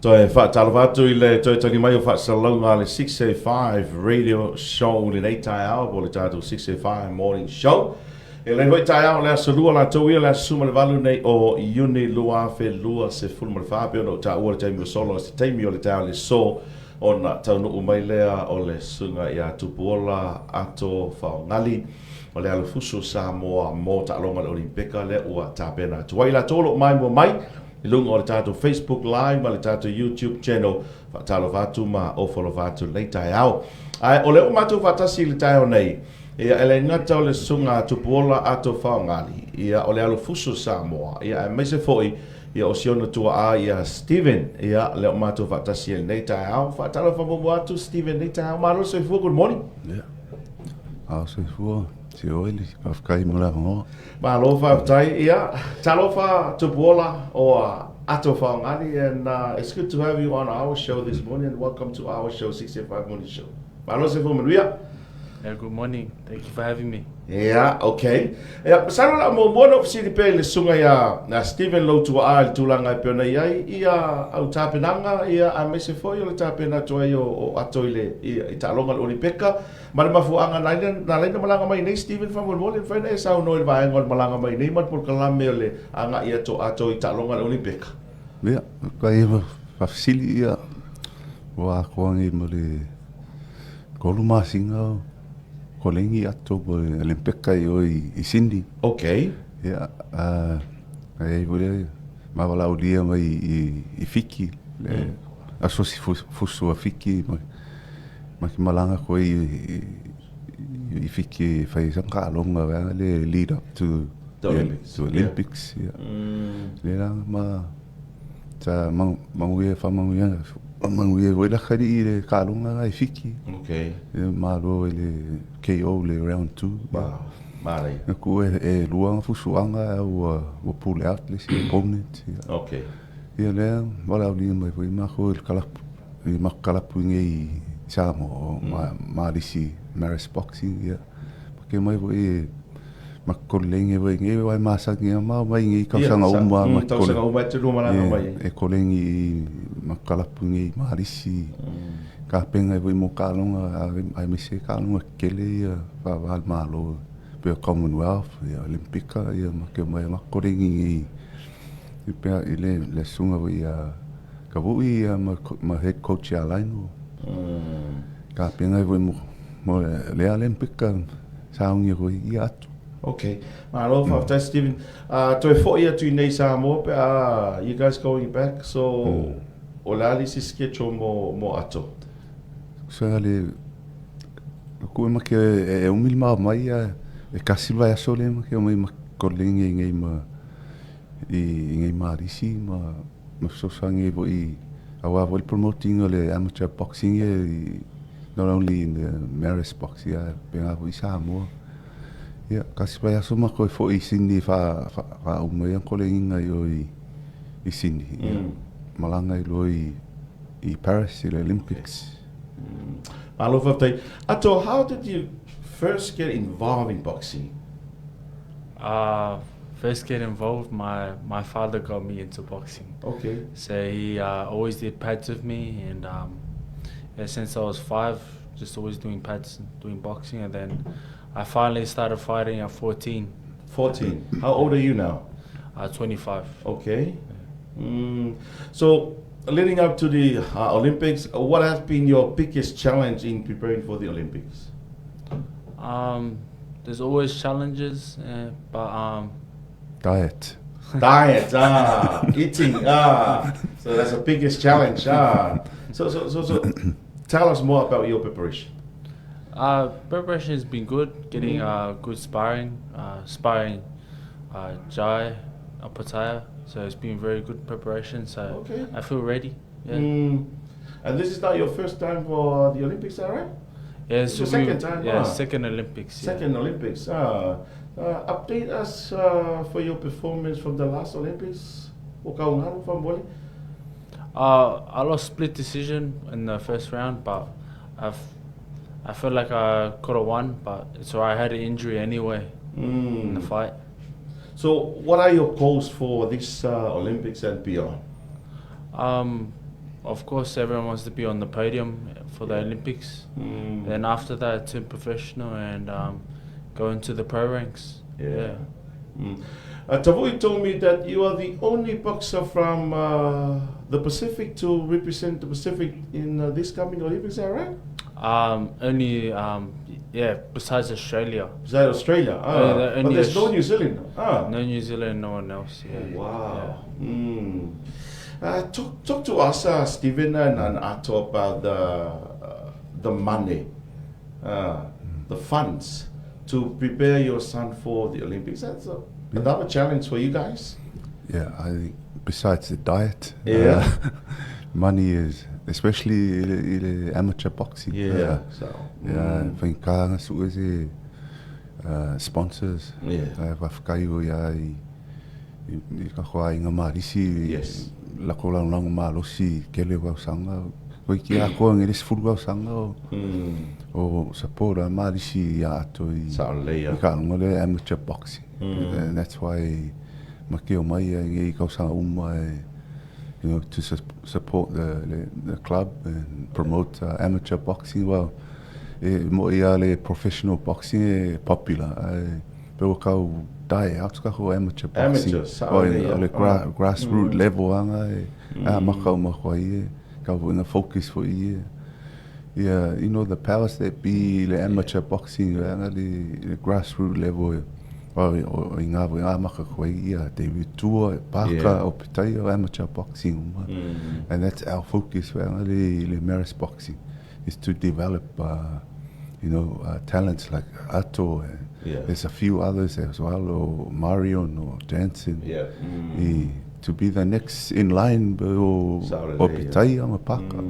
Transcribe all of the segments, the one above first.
Toi whatalawatu I le toi tangi mai o whaasalonga le 685 radio show le nei tai au po le tātou 685 morning show. E le hoi tai au le asalua la tau ia le asuma le valu nei o iuni lua fe lua se fulma le whapeo no ta ua le taimi o solo se taimi o le tau le so o na tau no umai lea o le sunga ia tupuola ato Faoagali o le alafuso sa moa mo ta alonga le Olimipeka le ua tapena. Tuai la tolo mai mo mai I lunga o le tātou Facebook Live ma le tātou YouTube channel whaatalo vatu ma o follow vatu nei tai au. Ai, o leo matu whatasi le tai o nei, ia ele ngata o le sunga tupuola ato Faoagali, ia o le alafuso Samoa, ia e meise foi, ia o siona tua a ia Steven, ia leo matu whatasi nei tai au, whaatalo whamomu atu Steven nei tai au, maro se fua, good morning. Yeah. Se fua. Te oili, whafkai mura ngoa. Malo whaftai, ia. Talofa tupuola o ato Faoagali, and it's good to have you on our show this morning, and welcome to our show, 685 Morning Show. Malo se fua, Manuia. Yeah, good morning. Thank you for having me. Yeah, okay. Yeah, sana la mo mono fsiri pe le sunga ya na Steven lo tu a tulanga pe na ia au tapenanga ia a mese foi o tapena toi o atoile I talonga o Olimipeka ma mafuanga na lena malanga mai nei Steven fa mo le fa nei sa no le vai ngol malanga mai nei mat por kalame le anga ia to ato I talonga o Olimipeka. Yeah, kai fa fsili ia wa ko ngi mo le koluma singa kolengi ato po Olimipeka I Sindi. Okay. Yeah, ai vole ma wala ulia mai I fiki le asosi fusu a fiki ma ki malanga ko I fiki fai sanga longa le lead up to the Olympics. To Olympics. Yeah. Le la ma ta manguia fa manguia wela khari le kalunga ai fiki. Okay. Ma lo le KO le round 2. Wow. Mare. Ku luang fusuanga o pull out le si opponent. Okay. Ia le wala ni mai foi ma ko ma kalapu ngi samo ma lisi maris boxing ia. Porque mai foi ma kolengi foi ngi vai ma sa ngi ma vai ngi ka sanga uma ma ko sanga uma te luma na mai. E kolengi ma kalapu ngi ma lisi. Ka penga foi mo kalonga ai me se kalonga kele va val malo pe Commonwealth ia Olimipeka ia ma ke mai ma kolengi I pe le sunga ia ka vui ma head coach ia laino. Ka penga foi mo le Olimipeka saungi ko ia atu. Okay. Malo fa Steven. To for ia tu nei Samoa pe you guys going back so olali si sketcho mo ato. So le ko ma ke umil ma mai e kasi vai a sole ma ke mai ma kolengi ngai ma ngai ma risi ma so sangi vo I awa vol promoting le amateur boxing not only in the maris boxing penga vo Samoa ia kasi vai a so ma ko fo I Sydney fa umai kolengi ngai I Sydney malanga lo I Paris the Olympics. Malo fa Ato, how did you first get involved in boxing? First get involved, my father got me into boxing. Okay. So he always did pads with me, and since I was 5, just always doing pads, doing boxing, and then I finally started fighting at 14. 14. How old are you now? 25. Okay. So, leading up to the Olympics, what has been your biggest challenge in preparing for the Olympics? There's always challenges, but Diet. Diet, eating, so that's the biggest challenge. So tell us more about your preparation. Preparation has been good. Getting good sparring, Jai, Pattaya. So it's been very good preparation. So okay. I feel ready. Yeah. And this is not your first time for the Olympics, right? Yeah, it's your second time. Yeah, second Olympics. Second Olympics. Update us for your performance from the last Olympics. I lost split decision in the first round, but I felt like I could have won, but it's alright. I had an injury anyway in the fight. So, what are your goals for this Olympics and beyond? of course, everyone wants to be on the podium for the Olympics. Then after that, turn professional and go into the pro ranks. Yeah. Tavui told me that you are the only boxer from the Pacific to represent the Pacific in this coming Olympics, is that right? Only, besides Australia. Besides Australia? But there's no New Zealand? No New Zealand, no one else. Yeah. Wow. Yeah. Talk to us, Stephen and Ato, about the money, the funds to prepare your son for the Olympics. That's another challenge for you guys. Yeah, I think besides the diet, money is, especially in amateur boxing. Yeah. I think sponsors. Whakaiu i ka hoa inga marisi. Yes. Lako lang malosi kele wau sanga. Koi ki a koa ngeres furu wau sanga o sapora marisi ya ato i ka ngole amateur boxing. And that's why makeo mai ngi kau sanga to support the club and promote amateur boxing. Well, mo ia le professional boxing popular. Pero kau die out ka ho amateur boxing. On the grassroots level anga makau makwai kau in the focus for year. Yeah, you know the powers that be the amateur boxing anga the grassroots level. O inga maka koe ia David Tua, Parker o Petai o amateur boxing. And that's our focus le Maris boxing is to develop talents like Ato and there's a few others as well, or Marion or Jansen. To be the next in line o Petai o Parker.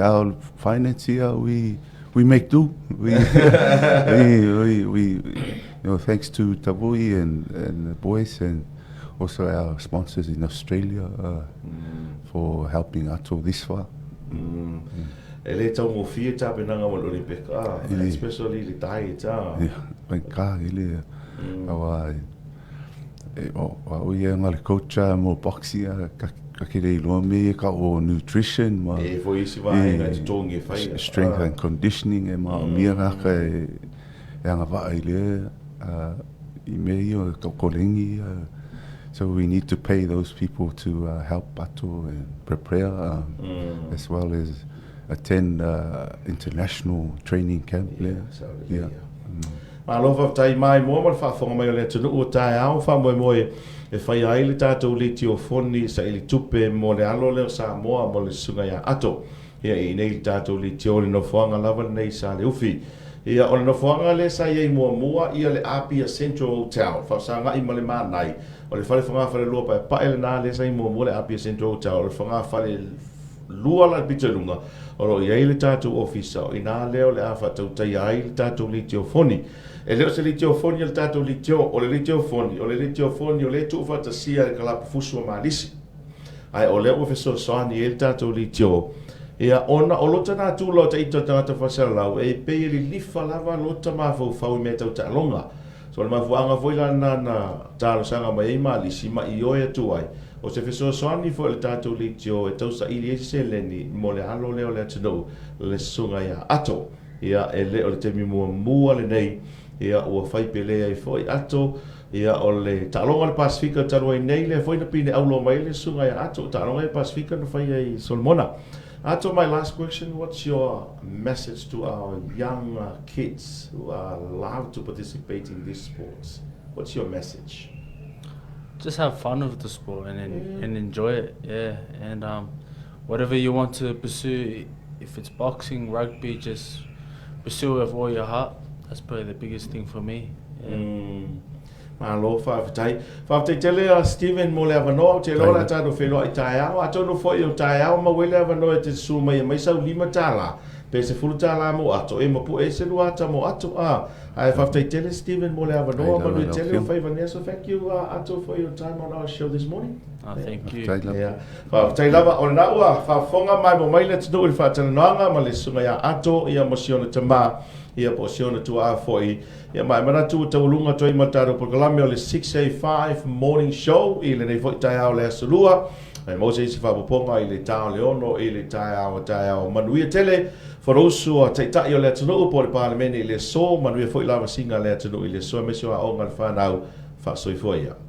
Our finance here we make do. We thanks to Tavui and the boys and also our sponsors in Australia for helping Ato this far. Ele tau mo fia tapenanga o Olimipeka, especially le tai ta. Ka ile awa o ia ngale coach mo boxing ka kere lo me ka o nutrition ma foi isi vai na tongi fai strength and conditioning ma mira ka nga va ile email kolengi. So we need to pay those people to help Ato and prepare as well as attend international training camp. Ma lo fa tai mai mo fa fonga mai le tunu o tai au fa mo e fai ai le tatou le tio foni sa ili tupe mo le alo le sa mo le sunga ya Ato. Ia i nei tatou le tio le no fonga lava nei sa le ufi. Ia o le no fonga le sa ia mua ia le Apia Central Hotel. Fa sa nga i male manai. O le fale fonga fale lua pa ele na le sa i mua le Apia Central Hotel. O le fonga fale lua la pitalunga. O lo ia le tatou ofisa o ina leo le afa tau tai ai le tatou le tio foni. E leo se le tio foni le tatou le tio o le tio foni o le tu fa ta sia le kala fusu malisi. Ai o le o feso soani le tatou le tio. Ia ona o lota na tu lo ta ito tangata fasalau e pe li lifa lava lota ma fau me tau ta longa. So le mafuanga foi na talo sanga mai malisi ma i oe tu ai. O se feso soani fo le tatou le tio e tau sa ili e se leni mo le alo leo le tano le sunga ya Ato. Ia e le o le temi mua le nei. Ia ua fai pelea i foi Ato. Ia o le talonga le Pasifika talo ai nei le foi na pine aulo mai le sunga ya Ato. Talonga le Pasifika na fai ai Solomona. Ato, my last question, what's your message to our young kids who are allowed to participate in these sports? What's your message? Just have fun with the sport and enjoy it, and whatever you want to pursue, if it's boxing, rugby, just pursue it with all your heart. That's probably the biggest thing for me. Malo whaafitai tele a Stephen mo le avanoa te lola tātou whenua I tai au a tonu fo I o tai au ma wele avanoa te su mai sau 5 tāla pe se fulu tāla mo ato e mapu e se luata mo ato ai whaafitai tele Stephen mo le avanoa ma lui tele o whaivanea. So thank you Ato for your time on our show this morning. Thank you. Whaafitai lava o le na ua whaafonga mai mo mai le tunu I whaatalanoanga ma le sunga ia Ato ia mo siona tama ia po siona tua a foi. Ia mai mana tu taulunga toi mataro programa o le 685 morning show I le nei foi tai au le asalua mo se si whapoponga i le tau le ono i le tai au Manuia tele wharousua teitai o le atunu po le palemene i le so Manuia fo i lava singa le atunu i le so mesio a o ngal whanau whasoi fo ia.